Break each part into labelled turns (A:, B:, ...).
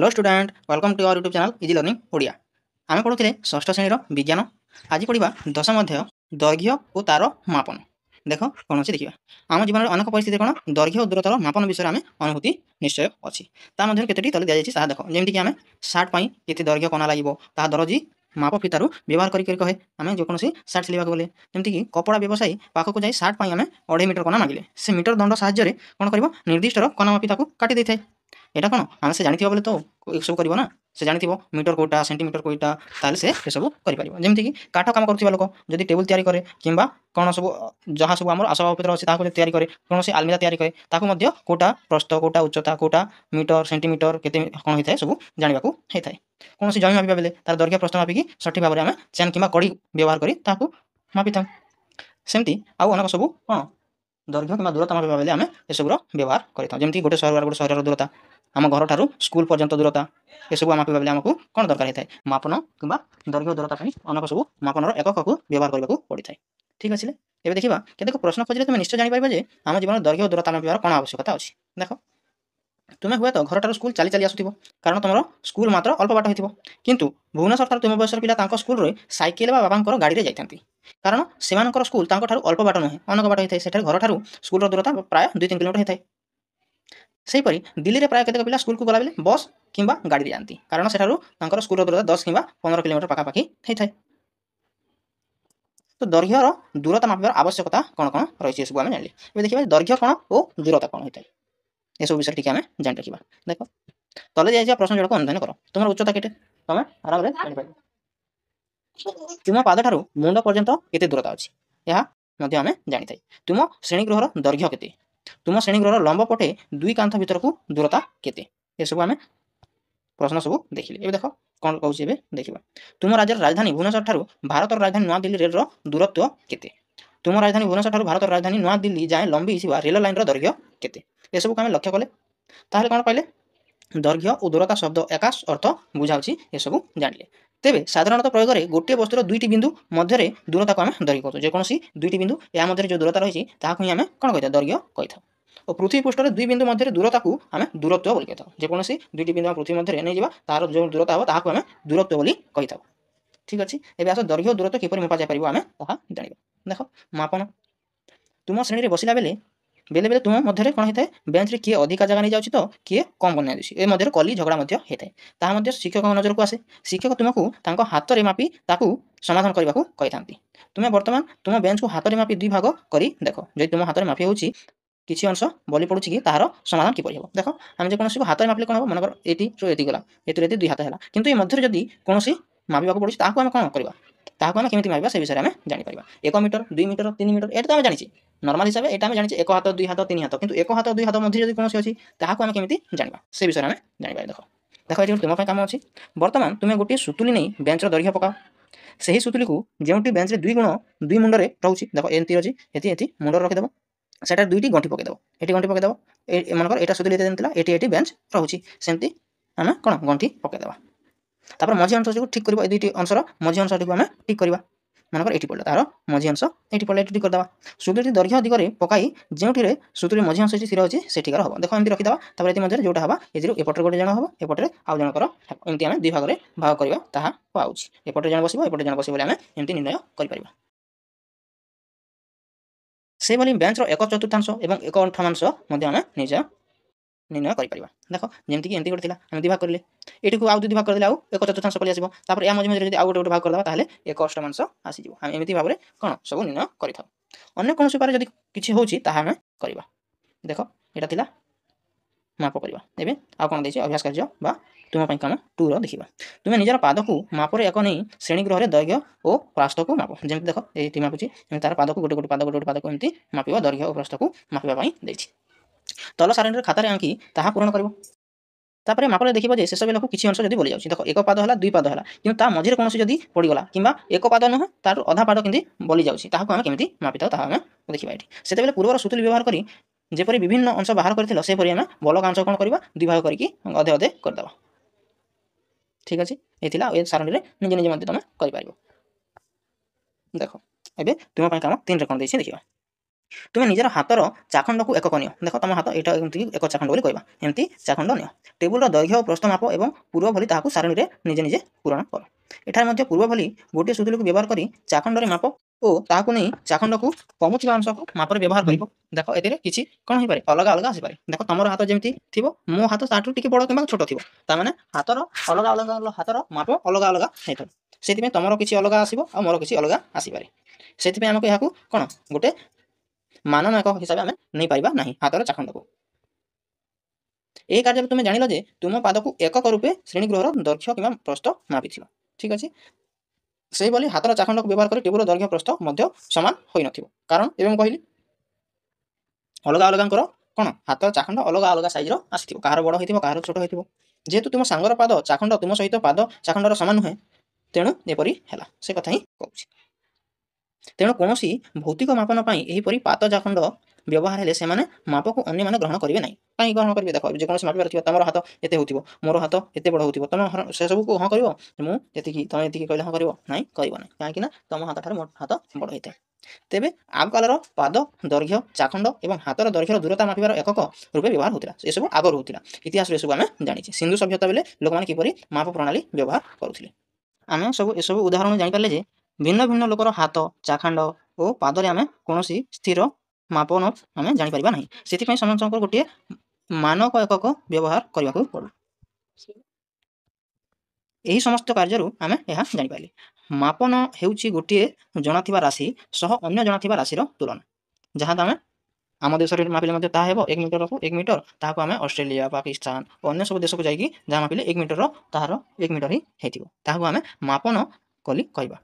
A: Hello student welcome to our YouTube channel easy learning Odia. आम पढ़ुले षष्ठ श्रेणी विज्ञान। आज पढ़ा दशम अध्याय दैर्घ्य और तार मापन। देख कौन अच्छी देखा आम जीवन में अनेक परिस्थिति कौन दैर्घ्य और दूरतार मापन विषय में अनुभूति निश्चय अच्छी मध्य केतोटी तले दी जाए देख जमीक आम सार्ट पर केते दैर्घ्य कना लगे ता दरजी माप फितारू व्यवहार करके कहे आम जो कौन सार्ट सिलवा गले जमीक कपड़ा व्यवसायी पाखक जाए सार्ट पर आम 2.5 मीटर कना मांगे से मीटर दंड साहाय्य कौन कर निर्दिष्ट कना मापी काटी दे थाए। यहाँ कौन आम से जानी बोले तो सब कर ना से जानी मीटर कोटा सेंटीमीटर कोटा ताल से सब करमती काठ कम कर लोक जब टेबुल तैयारी करे कि कौन सब जहाँ सब आम आसबाबपत्र अच्छे तैयारी करे कौन से आलमीरा तैयारी करे ताकू कोटा प्रस्थ कोटा उच्चता कोटा मीटर सेंटीमीटर केते कौन होता है सब जानवा होता है। कौन से जमी मापा बेले तार दैर्घ्य प्रस्थ मापिकी सठिक भाव में आम चैन कि कड़ी व्यवहार कर मापी था सेमती आउ अनेक सब कौन दैर्घ्य कि दूरता मापा बेले आम एसबूर व्यवहार करते गोटे सहर गोटे सहर दूरता आम घर ठारू स्कूल पर्यंत दूरता एसबू मापा बेले आमको कौन दरकार होता है मापन कि दैर्घ्य दूरता अनेक सब मापन एकक को व्यवहार करने पड़ता है। ठीक अच्छे एवं देखा केतक प्रश्न खोजिले तुम निश्चय जापर जे आम जीवन दैर्घ्य दूरता मापार कौन आवश्यकता अच्छी। देख तुम्हें हुए तो घर ठारू स्कूल चली चली आसुव कारण तुम स्कूल मात्र अल्प बाट हो किंतु भुवनेश्वर ठारू तुम बयसर पिला स्कूल साइकेल बाबा गाड़ी में जाती कारण से स्कूल अल्प बाट नुहे अनेक बाट होता है से घर ठारू स्कूल दूरता प्राय 2-3 किलोमीटर होता है। सेहीपरि दिल्ली में प्राय केतक पिला स्कूल को गला बेले बस कि गाड़ी जाती कारण से स्कूल दूरता 10 कि 15 किलोमीटर पाखापाखि होता है। तो दैर्घ्यर दूरता मापार आवश्यकता कौन कौन रही सब आम जान देखिए दैर्घ्य कौन और दूरता कौन होता है यह सब विषय टी आम जान रखा। देख तले दिया प्रश्न जोड़क अनुधान कर तुम उच्चता केटे तुम आराम से तुम पाद ठारू मुंड पर्यंत केते दूरता अच्छी यह आम जानी था। तुम श्रेणीगृहर दैर्घ्य केते तुम श्रेणीगृहर लंब पटे 2 कांथ भीतर को दूरता केते ये सब आम प्रश्न सब देखिले। ए देख कौन कहे देखा तुम राज्यर राजधानी भुवनेश्वर ठारू भारत राजधानी नूआ दिल्ली रेल दूरत्व केते तुम राजधानी भुवनेश्वर ठारू भारत राजधानी नूआ दिल्ली जाए लंबी रेल लाइन दैर्घ्य केते ये सब आम लक्ष्य कले ताहले कौन पाइले दैर्घ्य और दूरता शब्द एकाश अर्थ बुझाऊँगी ये सब जानिले। तेबे साधारणतः प्रयोग में गोटे वस्तुर 2टी बिंदु मध्य दूरता को आम दैर्घ्य कहूँ जेकोसी 2टी बिंदु या मध्य जो दूरता रही है आम कौन कही दैर्घ्य कही था और पृथ्वी पृष्ठ 2 बिंदु मध्य दूरता को आम दूरत्व बोली कही जेकोसी 2टी बिंदु पृथ्वी मध्य नहीं जावा तार जो दूरता हो ताकू आम दूरत्व बोली कही था। ठीक अच्छे एवं आस दैर्घ्य और दूरत्व किपर मपा जापर आम जाना। देख मापन तुम श्रेणी में बसला बेले बेले बेले तुम मध्य कौन होता है बेंच रे किए अधिका जगह नहीं जाऊँ तो किए कम बना दूसरी ए मध्य कली झगड़ा होता है शिक्षक नजर को आसे शिक्षक तुमको हाथ में मापी ताकू समाधान करने को कही था। तुम्हें बर्तमान तुम बेंच को हाथ में मापी 2 भाग कर देख जो तुम हाथ में मापी हो किसी अंश बलि पड़ू कि तार समाधान किपर हो। देख आम जेकोसी हाथ में मापिले कौन हम मनकर ये गला ये 2 हाथ है किंतु ये मध्य जदि कौन मापा पड़ू ताकू आम कौन करवा ताकू आम केमी मापा से विषय में जापर 1 मीटर 2 मीटर 3 मीटर ये तो आम जानी नॉर्मल हिसाब से आम जानी 1 हाथ 2 हाथ 3 हाथ किंतु 1 हाथ 2 हाथ मध्य कौन अच्छी ताकू आम केमी जाना से विषय में जाना। देख देख ये तुम कम अच्छी बर्तमान तुम्हें गोटे सुतुली नहीं बेंचर दैर्घ्य पकाओ से ही सुतुली को जो बेंच में 2 गुण 2 मुंडे रोचे देख एमती अच्छी ये मुंड रखीदेव से 2टी गंठी पकईदेव ये गंठी पकईदेव मनकर यहाँ सुतुली ये बेंच रोचे सेमती आम कौन गंठी पकईदेव तापर मझी अंश को ठीक कर 2टी अंशर मझी अंश टी आम ठीक करवा मनकर ये पड़ा तार मझी अंश ये पड़ा ये ठीक करदे सुतुली दैर्घ्य दिगरे पकई जो सुतुली मझी अंश स्थिर अच्छे से ठीक हम देख एमती रखीदा मध्य जोटा हम ये एपटे गोटे जन हम एपटे आउ जनकर एमती आम 2 भाग में भाग करवा ताहा पाऊँ एपटे जन बस एपटे जन बस आम एमती निर्णय कर से बेंच 1/4 और 1/8 आम निज निर्णय कर। देख जमीक एमती गोटे आम 2 भाग करें ये को आउ 2 भाग करदे आउ 1/4 पलि आसो या मझे मझे आउ गोटे भाग करदे 1/8 आसीज आम एमती भाव में कौन सब निर्णय कर कौन उपाय जब किसी होम करवा। देख यहाँ माप करवा एवं आउ कौन देखिए अभ्यास कार्य बा तुम कम 2 देखा तुम्हें निजर पाद को मापर एक नहीं श्रेणीगृह में दैर्घ्य और प्रस्थ को माप जमी देख ये मापुची तार पाद को गोटे गोटे पाद को एमती मापिवा दैर्घ्य और प्रस्थ को मापिवाई देती तल सारणी खातार आंकी ताहा पूरण कर तापर मापले देखिए जे शेष बेलू किसी अंश जब बोली जाऊँ देख 1 पाद है 2 पाद है कि मझे कौन जब पड़गला कि 1 पाद नुहे तार अधा पाद कि बोली जाऊँगी आम केमी मापी था आम देखा ये से पूर्वर सुतुली व्यवहार कर जेपरी विभिन्न अंश बाहर कर सेपरी आम बलक अंश कौन करवा 2 भाग करके अधे अधे करदे। ठीक अच्छे ये सारणी में निजे निजे तुम कर। देख ए तुम कम 3 कौन देखिए देखा ତୁମେ ନିଜର ହାତର ଚାଖଣ୍ଡକୁ ଏକକ ନିଅ। ଦେଖ ତମ ହାତ ଏଇଟା ଏମିତି ଏକ ଚାଖଣ୍ଡ ବୋଲି କହିବା। ଏମିତି ଚାଖଣ୍ଡ ନିଅ। ଟେବୁଲର ଦୈର୍ଘ୍ୟ ଓ ପ୍ରସ୍ଥ ମାପ ଏବଂ ପୂର୍ବ ଭଳି ତାହାକୁ ସାରଣୀରେ ନିଜେ ନିଜେ ପୂରଣ କର। ଏଠାରେ ମଧ୍ୟ ପୂର୍ବ ଭଳି ଗୋଟିଏ ସୁତୁଲିକୁ ବ୍ୟବହାର କରି ଚାଖଣ୍ଡରେ ମାପ ଓ ତାହାକୁ ନେଇ ଚାଖଣ୍ଡକୁ କମୁଥିବା ଅଂଶକୁ ମାପରେ ବ୍ୟବହାର କରିବ। ଦେଖ ଏଥିରେ କିଛି କ'ଣ ହେଇପାରେ, ଅଲଗା ଅଲଗା ଆସିପାରେ। ଦେଖ ତମର ହାତ ଯେମିତି ଥିବ, ମୋ ହାତ ତାଠୁ ଟିକେ ବଡ଼ କିମ୍ବା ଛୋଟ ଥିବ। ତାମାନେ ହାତର ଅଲଗା ଅଲଗା ହାତର ମାପ ଅଲଗା ଅଲଗା ହେଇଥାଏ। ସେଥିପାଇଁ ତମର କିଛି ଅଲଗା ଆସିବ ଆଉ ମୋର କିଛି ଅଲଗା ଆସିପାରେ। ସେଥିପାଇଁ ଆମକୁ ଏହାକୁ କ'ଣ ଗୋଟେ ମାନନ ଏକକ ହିସାବରେ ଆମେ ନେଇପାରିବା ନାହିଁ ହାତର ଚାଖଣ୍ଡକୁ। ଏହି କାର୍ଯ୍ୟରେ ତୁମେ ଜାଣିଲ ଯେ ତୁମ ପାଦକୁ ଏକକ ରୂପେ ଶ୍ରେଣୀଗୃହର ଦୈର୍ଘ୍ୟ କିମ୍ବା ପ୍ରସ୍ଥ ମାପିଥିବ। ଠିକ୍ ଅଛି। ସେହିଭଳି ହାତର ଚାଖଣ୍ଡକୁ ବ୍ୟବହାର କରି ଟେବୁଲର ଦୈର୍ଘ୍ୟ ପ୍ରସ୍ଥ ମଧ୍ୟ ସମାନ ହୋଇନଥିବ। କାରଣ ଏବେ ମୁଁ କହିଲି ଅଲଗା ଅଲଗାଙ୍କର କ'ଣ ହାତର ଚାଖଣ୍ଡ ଅଲଗା ଅଲଗା ସାଇଜ୍ର ଆସିଥିବ। କାହାର ବଡ଼ ହୋଇଥିବ, କାହାର ଛୋଟ ହୋଇଥିବ। ଯେହେତୁ ତୁମ ସାଙ୍ଗର ପାଦ ଚାଖଣ୍ଡ ତୁମ ସହିତ ପାଦ ଚାଖଣ୍ଡର ସମାନ ନୁହେଁ, ତେଣୁ ଏପରି ହେଲା। ସେ କଥା ହିଁ କହୁଛି। ତେଣୁ କୌଣସି ଭୌତିକ ମାପନ ପାଇଁ ଏହିପରି ପାଦ ଚାଖଣ୍ଡ ବ୍ୟବହାର ହେଲେ ସେମାନେ ମାପକୁ ଅନ୍ୟମାନେ ଗ୍ରହଣ କରିବେ ନାହିଁ। କାହିଁକି ଗ୍ରହଣ କରିବେ? ଦେଖ ଯେକୌଣସି ମାପିବାର ଥିବ, ତମର ହାତ ଏତେ ହେଉଥିବ, ମୋର ହାତ ଏତେ ବଡ଼ ହେଉଥିବ, ତମେ ସେସବୁକୁ ହଁ କରିବ, ମୁଁ ଏତିକି ତମେ ଏତିକି କହିଲେ ହଁ କରିବ? ନାହିଁ, କରିବ ନାହିଁ। କାହିଁକି ନା ତମ ହାତ ଠାରୁ ମୋ ହାତ ବଡ଼ ହୋଇଥାଏ। ତେବେ ଆଗକାଳର ପାଦ ଦୈର୍ଘ୍ୟ, ଚାଖଣ୍ଡ ଏବଂ ହାତର ଦୈର୍ଘ୍ୟର ଦୂରତା ମାପିବାର ଏକକ ରୂପେ ବ୍ୟବହାର ହେଉଥିଲା। ଏସବୁ ଆଗରୁ ହେଉଥିଲା। ଇତିହାସରେ ଏସବୁ ଆମେ ଜାଣିଛେ। ସିନ୍ଧୁ ସଭ୍ୟତା ବେଳେ ଲୋକମାନେ କିପରି ମାପ ପ୍ରଣାଳୀ ବ୍ୟବହାର କରୁଥିଲେ। ଆମେ ଏସବୁ ଉଦାହରଣ ଜାଣିପାରିଲେ ଯେ ଭିନ୍ନ ଭିନ୍ନ ଲୋକର ହାତ, ଚାଖଣ୍ଡ ଓ ପାଦରେ ଆମେ କୌଣସି ସ୍ଥିର ମାପନ ଆମେ ଜାଣିପାରିବା ନାହିଁ। ସେଥିପାଇଁ ସମସ୍ତଙ୍କର ଗୋଟିଏ ମାନକ ଏକକ ବ୍ୟବହାର କରିବାକୁ ପଡ଼ୁ। ଏହି ସମସ୍ତ କାର୍ଯ୍ୟରୁ ଆମେ ଏହା ଜାଣିପାରିଲେ। ମାପନ ହେଉଛି ଗୋଟିଏ ଜଣାଥିବା ରାଶି ସହ ଅନ୍ୟ ଜଣାଥିବା ରାଶିର ତୁଳନା। ଯାହା ଆମେ ଆମ ଦେଶରେ ମାପିଲେ ମଧ୍ୟ ତାହା ହେବ 1 ମିଟରକୁ 1 ମିଟର। ତାହାକୁ ଆମେ ଅଷ୍ଟ୍ରେଲିଆ, ପାକିସ୍ତାନ ଓ ଅନ୍ୟ ସବୁ ଦେଶକୁ ଯାଇକି ଯାହା ମାପିଲେ 1 ମିଟରର ତାହାର 1 ମିଟର ହିଁ ହେଇଥିବ। ତାହାକୁ ଆମେ ମାପନ କଲି କହିବା।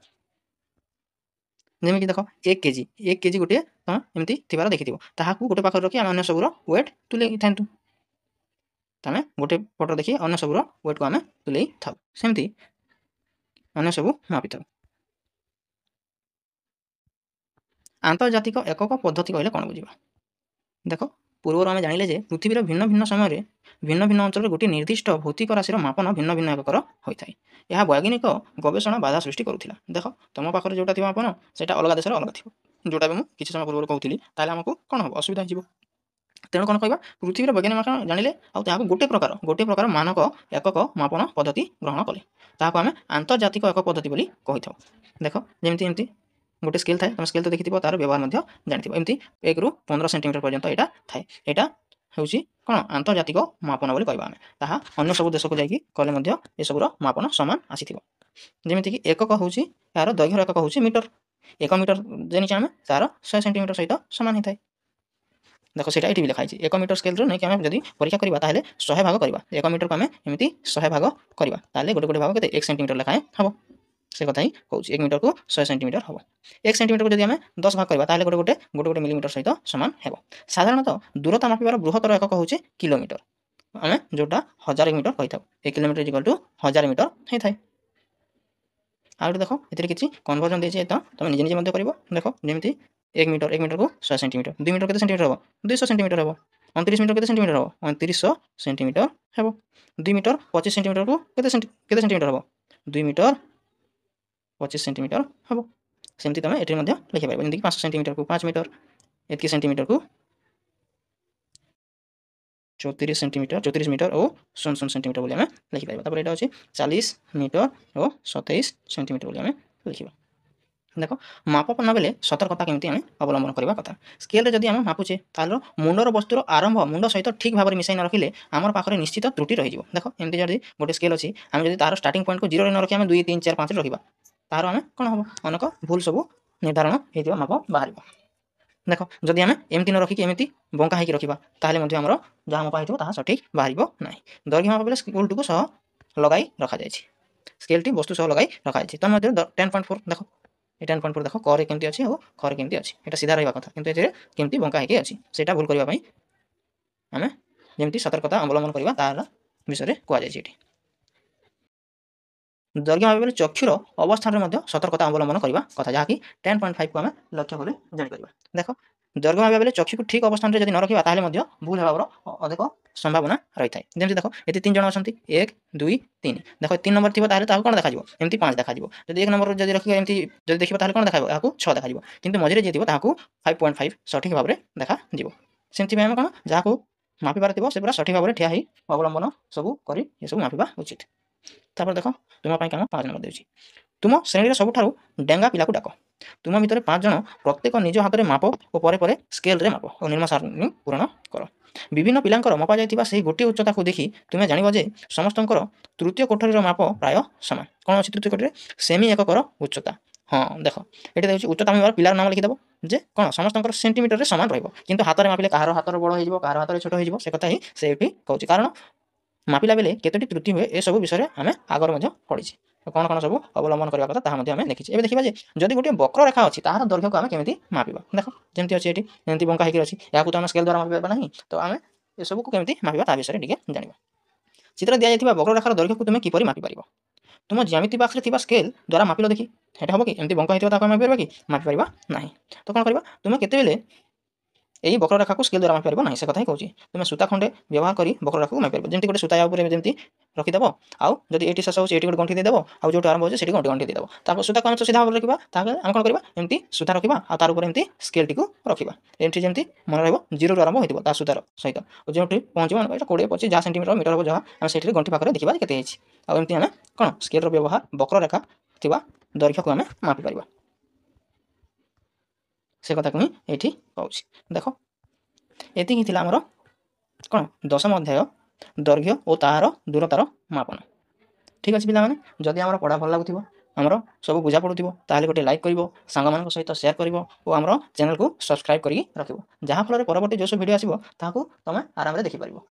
A: ଯେମିତି ଦେଖ 1 କେଜି, 1 କେଜି ଗୋଟିଏ ତମେ ଏମିତି ଥିବାର ଦେଖିଥିବ। ତାହାକୁ ଗୋଟେ ପାଖରେ ରଖି ଆମେ ଅନ୍ୟ ସବୁର ୱେଟ୍ ତୁଲେଇଥାନ୍ତୁ। ଆମେ ଗୋଟେ ପଟ ଦେଖି ଅନ୍ୟ ସବୁର ୱେଟ୍କୁ ଆମେ ତୁଲେଇ ଥାଉ। ସେମିତି ଅନ୍ୟ ସବୁ ମାପିଥାଉ। ଆନ୍ତର୍ଜାତିକ ଏକକ ପଦ୍ଧତି କହିଲେ କ'ଣ ବୁଝିବା? ଦେଖ ପୂର୍ବରୁ ଆମେ ଜାଣିଲେ ଯେ ପୃଥିବୀର ଭିନ୍ନ ଭିନ୍ନ ସମୟରେ ଭିନ୍ନ ଭିନ୍ନ ଅଞ୍ଚଳରେ ଗୋଟିଏ ନିର୍ଦ୍ଦିଷ୍ଟ ଭୌତିକ ରାଶିର ମାପନ ଭିନ୍ନ ଭିନ୍ନ ଏକକର ହୋଇଥାଏ। ଏହା ବୈଜ୍ଞାନିକ ଗବେଷଣା ବାଧା ସୃଷ୍ଟି କରୁଥିଲା। ଦେଖ ତମ ପାଖରେ ଯେଉଁଟା ଥିବ ମାପନ, ସେଇଟା ଅଲଗା ଦେଶରେ ଅଲଗା ଥିବ। ଯେଉଁଟା ମୁଁ କିଛି ସମୟ ପୂର୍ବରୁ କହୁଥିଲି, ତାହେଲେ ଆମକୁ କ'ଣ ହେବ? ଅସୁବିଧା ହେଇଯିବ। ତେଣୁ କ'ଣ କହିବା? ପୃଥିବୀର ବୈଜ୍ଞାନିକମାନେ ଜାଣିଲେ ଆଉ ତାହାକୁ ଗୋଟିଏ ପ୍ରକାର ମାନକ ଏକକ ମାପନ ପଦ୍ଧତି ଗ୍ରହଣ କଲେ। ତାହାକୁ ଆମେ ଆନ୍ତର୍ଜାତିକ ଏକକ ପଦ୍ଧତି ବୋଲି କହିଥାଉ। ଦେଖ ଯେମିତି ଏମିତି ଗୋଟେ ସ୍କେଲ୍ ଥାଏ। ତମେ ସ୍କେଲ୍ ତ ଦେଖିଥିବ, ତାର ବ୍ୟବହାର ମଧ୍ୟ ଜାଣିଥିବ। ଏମିତି 1ରୁ 15 ସେଣ୍ଟିମିଟର ପର୍ଯ୍ୟନ୍ତ ଏଇଟା ଥାଏ। ଏଇଟା ହେଉଛି କ'ଣ ଆନ୍ତର୍ଜାତିକ ମାପନ ବୋଲି କହିବା ଆମେ। ତାହା ଅନ୍ୟ ସବୁ ଦେଶକୁ ଯାଇକି କଲେ ମଧ୍ୟ ଏସବୁର ମାପନ ସମାନ ଆସିଥିବ। ଯେମିତିକି ଏକକ ହେଉଛି, ଏହାର ଦୈର୍ଘ୍ୟର ଏକକ ହେଉଛି ମିଟର। 1 ମିଟର ଜାଣିଛେ ଆମେ, ତାର 100 ସେଣ୍ଟିମିଟର ସହିତ ସମାନ ହେଇଥାଏ। ଦେଖ ସେଇଟା ଏଠି ବି ଲେଖା ହେଇଛି। 1 ମିଟର ସ୍କେଲ୍ରୁ ନେଇକି ଆମେ ଯଦି ପରୀକ୍ଷା କରିବା, ତାହେଲେ 100 ଭାଗ କରିବା। 1 ମିଟରକୁ ଆମେ ଏମିତି 100 ଭାଗ କରିବା, ତାହେଲେ ଗୋଟେ ଭାଗ କେତେ? 1 ସେଣ୍ଟିମିଟର ଲେଖାଏଁ ହେବ। ସେ କଥା ହିଁ କହୁଛି। 1 ମିଟରକୁ 100 ସେଣ୍ଟିମିଟର ହେବ। 1 ସେଣ୍ଟିମିଟରକୁ ଯଦି ଆମେ 10 ଭାଗ କରିବା, ତାହେଲେ ଗୋଟେ ମିଲିମିଟର ସହିତ ସମାନ ହେବ। ସାଧାରଣତଃ ଦୂରତା ମାପିବାର ବୃହତ୍ତର ଏକକ ହେଉଛି କିଲୋମିଟର। ଆମେ ଯେଉଁଟା 1000 ମିଟର କହିଥାଉ। 1 କିଲୋମିଟର ଇଜିକାଲ୍ ଟୁ 1000 ମିଟର ହେଇଥାଏ। ଆଉ ଗୋଟେ ଦେଖ ଏଥିରେ କିଛି କନଭର୍ଜନ ଦେଇଛି, ତ ତମେ ନିଜେ ନିଜେ ମଧ୍ୟ କରିବ। ଦେଖ ଯେମିତି 1 ମିଟରକୁ 100 ସେଣ୍ଟିମିଟର। 2 ମିଟର କେତେ ସେଣ୍ଟିମିଟର ହେବ? 200 ସେଣ୍ଟିମିଟର ହେବ। 29 ମିଟର କେତେ ସେଣ୍ଟିମିଟର ହେବ? 2900 ସେଣ୍ଟିମିଟର ହେବ। 2 ମିଟର 25 ସେଣ୍ଟିମିଟରକୁ କେତେ ସେଣ୍ଟିମିଟର ହେବ? 2 ମିଟର 25 ସେଣ୍ଟିମିଟର ହେବ। ସେମିତି ତମେ ଏଠି ମଧ୍ୟ ଲେଖିପାରିବ। ଯେମିତିକି 500 ସେଣ୍ଟିମିଟରକୁ 5 ମିଟର, ଏତିକି ସେଣ୍ଟିମିଟରକୁ 34 ମିଟର ଓ 00 ସେଣ୍ଟିମିଟର ବୋଲି ଆମେ ଲେଖିପାରିବା। ତାପରେ ଏଇଟା ଅଛି 40 ମିଟର ଓ 27 ସେଣ୍ଟିମିଟର ବୋଲି ଆମେ ଲେଖିବା। ଦେଖ ମାପନ ବେଳେ ସତର୍କତା କେମିତି ଆମେ ଅବଲମ୍ବନ କରିବା କଥା। ସ୍କେଲରେ ଯଦି ଆମେ ମାପୁଛେ, ତାହେଲେ ମୁଣ୍ଡର ବସ୍ତୁର ଆରମ୍ଭ ମୁଣ୍ଡ ସହିତ ଠିକ୍ ଭାବରେ ମିଶାଇ ନ ରଖିଲେ ଆମର ପାଖରେ ନିଶ୍ଚିତ ତ୍ରୁଟି ରହିଯିବ। ଦେଖ ଏମିତି ଯଦି ଗୋଟେ ସ୍କେଲ୍ ଅଛି, ଆମେ ଯଦି ତାର ଷ୍ଟାର୍ଟିଂ ପଏଣ୍ଟକୁ 0ରେ ନ ରଖି ଆମେ 2, 3, 4, 5ରେ ରଖିବା, ତାହାର ଆମେ କ'ଣ ହେବ? ଅନେକ ଭୁଲ ସବୁ ନିର୍ଦ୍ଧାରଣ ହେଇଥିବା ମାପ ବାହାରିବ। ଦେଖ ଯଦି ଆମେ ଏମିତି ନ ରଖିକି ଏମିତି ବଙ୍କା ହେଇକି ରଖିବା, ତାହେଲେ ମଧ୍ୟ ଆମର ଯାହା ମାପା ହେଇଥିବ ତାହା ସଠିକ୍ ବାହାରିବ ନାହିଁ। ଦୈର୍ଘ୍ୟ ମାପ ବେଳେ ସ୍କେଲଟିକୁ ସହ ଲଗାଇ ରଖାଯାଇଛି। ସ୍କେଲଟି ବସ୍ତୁ ସହ ଲଗାଇ ରଖାଯାଇଛି। ତ ମଧ୍ୟରେ 10.4 ଦେଖ, এই 10.4 ଦେଖ କରେ କେମିତି ଅଛି ଆଉ ଖରେ କେମିତି ଅଛି। এটা ସିଧା ରହିବା କଥା, କିନ୍ତୁ ଏଥିରେ କେମିତି ବଙ୍କା ହେଇକି ଅଛି। ସେଇଟା ଭୁଲ କରିବା ପାଇଁ ଆମେ ଯେମିତି ସତର୍କତା ଅବଲମ୍ବନ କରିବା ତାହାର ବିଷୟରେ କୁହାଯାଇଛି ଏଠି। ଦୈର୍ଘ୍ୟ ମାପିବା ବେଳେ ଚକ୍ଷୁର ଅବସ୍ଥାନରେ ମଧ୍ୟ ସତର୍କତା ଅବଲମ୍ବନ କରିବା କଥା, ଯାହାକି 10.5କୁ ଆମେ ଲକ୍ଷ୍ୟ କଲେ ଜାଣିପାରିବା। ଦେଖ ଦୈର୍ଘ୍ୟ ମାପିବା ବେଲେ ଚକ୍ଷୁକୁ ଠିକ୍ ଅବସ୍ଥାନରେ ଯଦି ନ ରଖିବା ତାହେଲେ ମଧ୍ୟ ଭୁଲ ହେବାର ଅଧିକ ସମ୍ଭାବନା ରହିଥାଏ। ଯେମିତି ଦେଖ ଏଠି 3 ଜଣ ଅଛନ୍ତି 1 2 3 ଦେଖ 3 ନମ୍ବର ଥିବ ତାହେଲେ ତାହାକୁ କ'ଣ ଦେଖାଯିବ ଏମିତି 5 ଦେଖାଯିବ। ଯଦି 1 ନମ୍ବର ଯଦି ରଖିବା ଏମିତି ଯଦି ଦେଖିବ ତାହେଲେ କ'ଣ ଦେଖାଯିବ ଏହାକୁ 6 ଦେଖାଯିବ। କିନ୍ତୁ ମଝିରେ ଯିଏ ଥିବ ତାହାକୁ 5.5 ସଠିକ୍ ଭାବରେ ଦେଖାଯିବ। ସେମିତିପାଇଁ ଆମେ କ'ଣ ଯାହାକୁ ମାପିବାର ଥିବ ସେ ପୁରା ସଠିକ୍ ଭାବରେ ଠିଆ ହେଇ ଅବଲମ୍ବନ ସବୁ କରି ଏସବୁ ମାପିବା ଉଚିତ। ତାପରେ ଦେଖ ତୁମ ପାଇଁ କାମ 5 ନମ୍ବର ଦେଉଛି। ତୁମ ଶ୍ରେଣୀରେ ସବୁଠାରୁ ଡେଙ୍ଗା ପିଲାକୁ ଡାକ। ତୁମ ଭିତରେ 5 ଜଣ ପ୍ରତ୍ୟେକ ନିଜ ହାତରେ ମାପ ଓ ପରେ ପରେ ସ୍କେଲରେ ମାପ ଓ ନିମ୍ନ ସାରଣୀ ପୂରଣ କର। ବିଭିନ୍ନ ପିଲାଙ୍କର ମପାଯାଇଥିବା ସେହି ଗୋଟିଏ ଉଚ୍ଚତାକୁ ଦେଖି ତୁମେ ଜାଣିବ ଯେ ସମସ୍ତଙ୍କର ତୃତୀୟ କୋଠରୀର ମାପ ପ୍ରାୟ ସମାନ। କ'ଣ ଅଛି ତୃତୀୟ କୋଠରୀରେ? ସେମି ଏକକର ଉଚ୍ଚତା। ହଁ ଦେଖ ଏଠି ଦେଉଛି ଉଚ୍ଚତା ମାପିବାର ପିଲାର ନାମ ଲେଖିଦେବ ଯେ କ'ଣ ସମସ୍ତଙ୍କର ସେଣ୍ଟିମିଟରରେ ସମାନ ରହିବ। କିନ୍ତୁ ହାତରେ ମାପିଲେ କାହାର ହାତର ବଡ଼ ହୋଇଯିବ କାହାର ହାତରେ ଛୋଟ ହୋଇଯିବ ସେ କଥା ହିଁ ସେ ଏଠି କହୁଛି। କାରଣ ମାପିଲା ବେଲେ କେତୋଟି ତ୍ରୁଟି ହୁଏ ଏସବୁ ବିଷୟରେ ଆମେ ଆଗରୁ ମଧ୍ୟ ପଢ଼ିଛେ। କ'ଣ କ'ଣ ସବୁ ଅବଲମ୍ବନ କରିବା କଥା ତାହା ମଧ୍ୟ ଆମେ ଦେଖିଛେ। ଏବେ ଦେଖିବା ଯେ ଯଦି ଗୋଟିଏ ବକ୍ରରେଖା ଅଛି ତାହାର ଦୈର୍ଘ୍ୟକୁ ଆମେ କେମିତି ମାପିବା। ଦେଖ ଯେମିତି ଅଛି ଏଠି ଏମିତି ବଙ୍କା ହେଇକି ଅଛି ଏହାକୁ ତ ଆମେ ସ୍କେଲ୍ ଦ୍ୱାରା ମାପିପାରିବା ନାହିଁ। ତ ଆମେ ଏସବୁକୁ କେମିତି ମାପିବା ତା ବିଷୟରେ ଟିକେ ଜାଣିବା। ଚିତ୍ରରେ ଦିଆଯାଇଥିବା ବକ୍ରରେଖାର ଦୈର୍ଘ୍ୟକୁ ତୁମେ କିପରି ମାପିପାରିବ? ତୁମ ଜ୍ୟାମିତି ବାକ୍ସରେ ଥିବା ସ୍କେଲ୍ ଦ୍ୱାରା ମାପିଲ ଦେଖି। ସେଟା ହେବ କି ଏମିତି ବଙ୍କା ହେଇଥିବା ତାକୁ ଆମେ ମାପିପାରିବା କି? ମାପିପାରିବା ନାହିଁ। ତ କ'ଣ କରିବା ତୁମେ କେତେବେଳେ ଏହି ବକ୍ରରେଖାକୁ ସ୍କେଲ୍ ଦ୍ୱାରା ମାପିପାରିବ ନାହିଁ ସେ କଥା ହିଁ କହୁଛି। ତୁମେ ସୂତା ଖଣ୍ଡେ ବ୍ୟବହାର କରି ବକ୍ରରେଖାକୁ ମାପିପାରିବ। ଯେମିତି ଗୋଟେ ସୂତା ଉପରେ ଯେମିତି ରଖିଦେବ ଆଉ ଯଦି ଏଇଠି ଶେଷ ହେଉଛି ଏଇଠି ଗୋଟେ ଗଣ୍ଠି ଦେଇଦେବ ଆଉ ଯେଉଁଠୁ ଆରମ୍ଭ ହେଉଛି ସେଠି ଗଣ୍ଠି ଦେଇଦେବ। ତାପରେ ସୂତାକୁ ଆମେ ସିଧା ଭାବରେ ରଖିବା ତାହେଲେ ଆମେ କ'ଣ କରିବା ଏମିତି ସୂତା ରଖିବା ଆଉ ତାର ଉପରେ ଏମିତି ସ୍କେଲ୍ଟିକୁ ରଖିବା। ଏମିତି ଯେମିତି ମନେ ରହିବ 0ରୁ ଆରମ୍ଭ ହୋଇଥିବ ତା ସୂତାର ସହିତ ଯେଉଁଠି ପହଞ୍ଚିବ ମାନେ ଏଇଟା 20 25 ଯାହା ସେଣ୍ଟିମିଟର ମିଟର ହେବ ଯାହା ଆମେ ସେଇଠି ଗଣ୍ଠି ପାଖରେ ଦେଖିବା କେତେ ହେଇଛି। ଆଉ ଏମିତି ଆମେ କ'ଣ ସ୍କେଲ୍ର ବ୍ୟବହାର ବକ୍ରରେଖା ଥିବା ଦୈର୍ଘ୍ୟକୁ ଆମେ ମାପିପାରିବା। ସେ କଥାକୁ ହିଁ ଏଇଠି କହୁଛି। ଦେଖ ଏତିକି ଥିଲା ଆମର କ'ଣ 10ମ ଅଧ୍ୟାୟ ଦୈର୍ଘ୍ୟ ଓ ତାହାର ଦୂରତାର ମାପନ। ଠିକ୍ ଅଛି ପିଲାମାନେ, ଯଦି ଆମର ପଢ଼ା ଭଲ ଲାଗୁଥିବ ଆମର ସବୁ ବୁଝା ପଡ଼ୁଥିବ ତାହେଲେ ଗୋଟେ ଲାଇକ୍ କରିବ, ସାଙ୍ଗମାନଙ୍କ ସହିତ ସେୟାର କରିବ ଓ ଆମର ଚ୍ୟାନେଲକୁ ସବସ୍କ୍ରାଇବ୍ କରିକି ରଖିବ। ଯାହାଫଳରେ ପରବର୍ତ୍ତୀ ଯେଉଁ ସବୁ ଭିଡ଼ିଓ ଆସିବ ତାହାକୁ ତୁମେ ଆରାମରେ ଦେଖିପାରିବ।